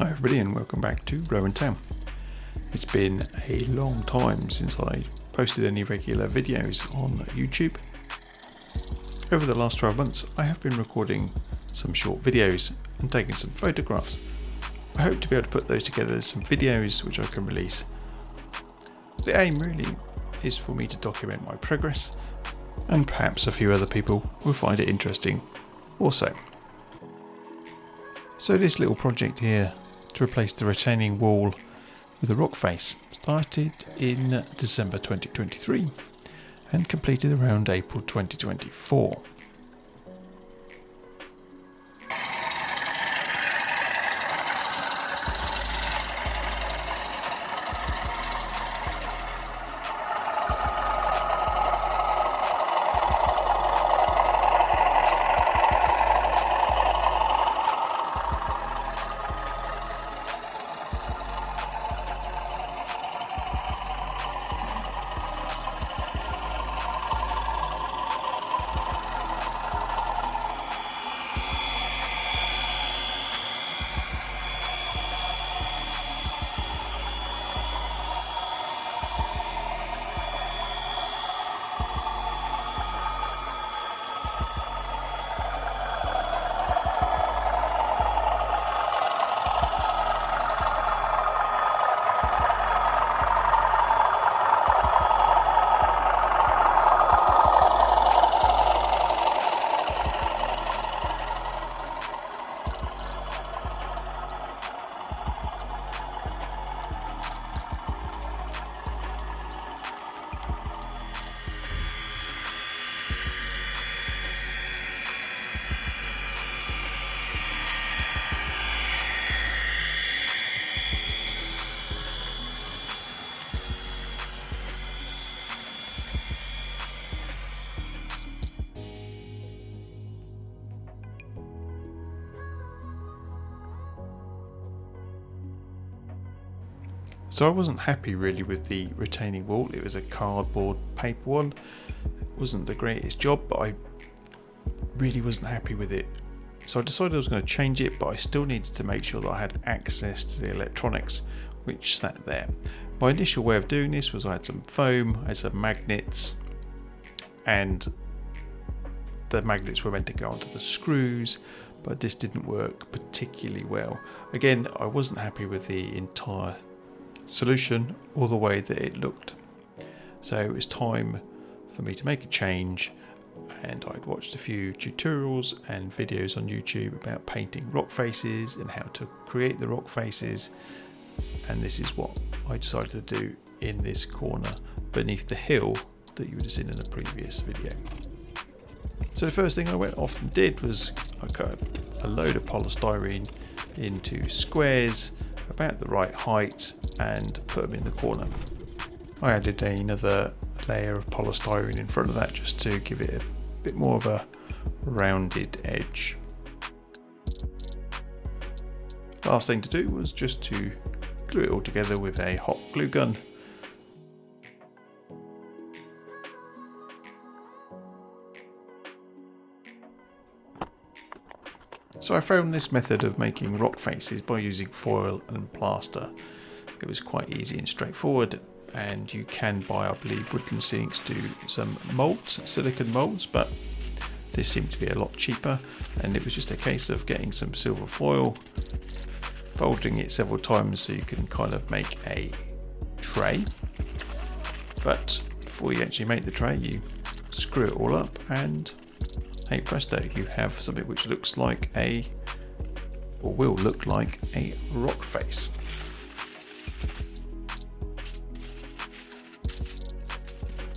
Hi everybody and welcome back to Rowan Town. It's been a long time since I posted any regular videos on YouTube. Over the last 12 months I have been recording some short videos and taking some photographs. I hope to be able to put those together as some videos which I can release. The aim really is for me to document my progress, and perhaps a few other people will find it interesting also. So this little project here to replace the retaining wall with a rock face started in December 2023 and completed around April 2024. So I wasn't happy really with the retaining wall. It was a cardboard paper one. It wasn't the greatest job, but I really wasn't happy with it. So I decided I was going to change it, but I still needed to make sure that I had access to the electronics which sat there. My initial way of doing this was I had some foam, I had some magnets, and the magnets were meant to go onto the screws, but this didn't work particularly well. Again, I wasn't happy with the entire solution or the way that it looked. So it was time for me to make a change, and I'd watched a few tutorials and videos on YouTube about painting rock faces and how to create the rock faces, and this is what I decided to do in this corner beneath the hill that you would have seen in the previous video. So the first thing I went off and did was I cut a load of polystyrene into squares about the right height and put them in the corner. I added another layer of polystyrene in front of that just to give it a bit more of a rounded edge. Last thing to do was just to glue it all together with a hot glue gun. So I found this method of making rock faces by using foil and plaster. It was quite easy and straightforward, and you can buy, I believe, Woodland Sinks do some molds, silicone molds, but this seemed to be a lot cheaper, and it was just a case of getting some silver foil, folding it several times so you can kind of make a tray. But before you actually make the tray, you screw it all up, and hey presto, you have something which looks like or will look like a rock face.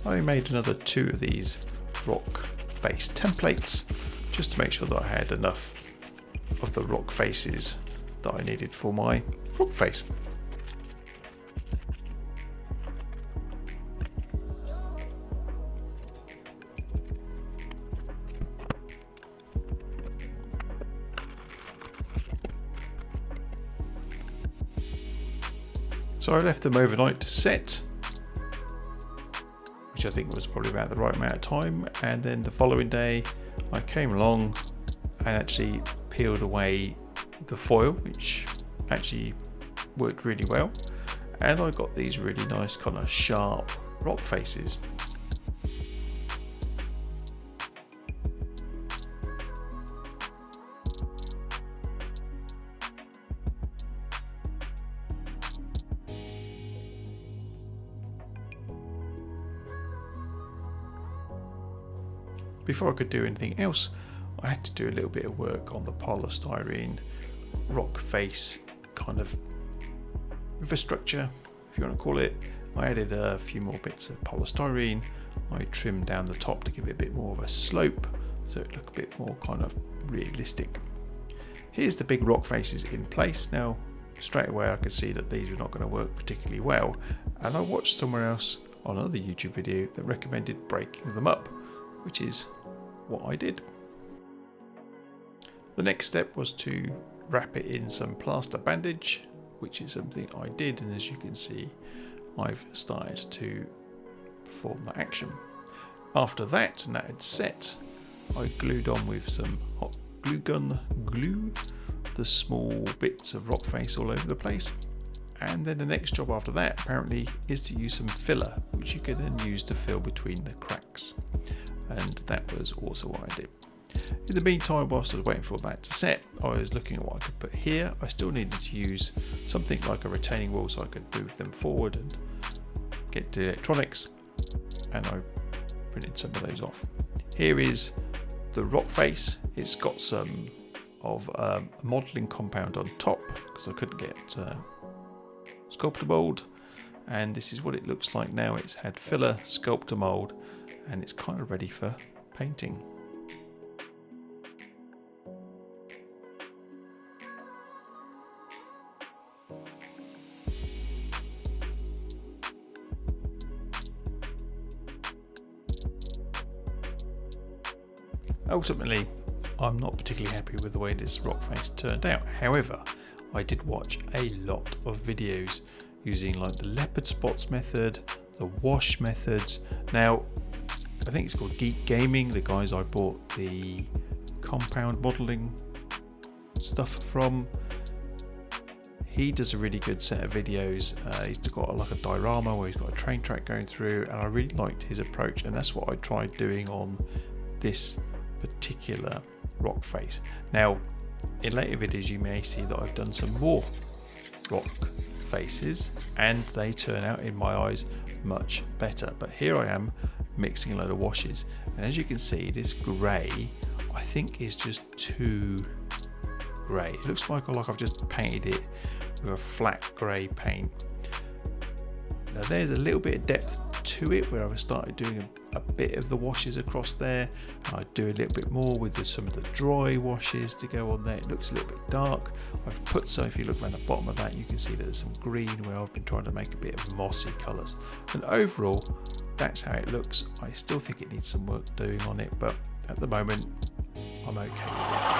I made another 2 of these rock face templates just to make sure that I had enough of the rock faces that I needed for my rock face. So I left them overnight to set, which I think was probably about the right amount of time, and then the following day I came along and actually peeled away the foil, which actually worked really well, and I got these really nice kind of sharp rock faces. Before I could do anything else, I had to do a little bit of work on the polystyrene rock face kind of infrastructure, if you want to call it. I added a few more bits of polystyrene. I trimmed down the top to give it a bit more of a slope, so it looked a bit more kind of realistic. Here's the big rock faces in place. Now, straight away I could see that these were not going to work particularly well, and I watched somewhere else on another YouTube video that recommended breaking them up, which is what I did. The next step was to wrap it in some plaster bandage, which is something I did, and as you can see, I've started to perform that action. After that, and that had set, I glued on with some hot glue gun glue the small bits of rock face all over the place. And then the next job after that apparently is to use some filler, which you can then use to fill between the cracks. And that was also what I did. In the meantime, whilst I was waiting for that to set, I was looking at what I could put here. I still needed to use something like a retaining wall so I could move them forward and get to electronics, and I printed some of those off. Here is the rock face. It's got some of a modelling compound on top because I couldn't get sculptor mould, and this is what it looks like now. It's had filler, sculptor mould, and it's kind of ready for painting. Ultimately, I'm not particularly happy with the way this rock face turned out. However, I did watch a lot of videos using like the leopard spots method, the wash methods. Now, I think it's called Geek Gaming, the guys I bought the compound modelling stuff from. He does a really good set of videos. He's got like a diorama where he's got a train track going through, and I really liked his approach, and that's what I tried doing on this particular rock face. Now, in later videos you may see that I've done some more rock faces, and they turn out in my eyes much better. But here I am mixing a load of washes, and as you can see, this grey I think is just too grey. It looks like I've just painted it with a flat grey paint. Now there's a little bit of depth to it where I've started doing a bit of the washes across there. I do a little bit more with some of the dry washes to go on there. It looks a little bit dark. I've put some, if you look around the bottom of that, you can see that there's some green where I've been trying to make a bit of mossy colours. And overall, that's how it looks. I still think it needs some work doing on it, but at the moment, I'm okay with it.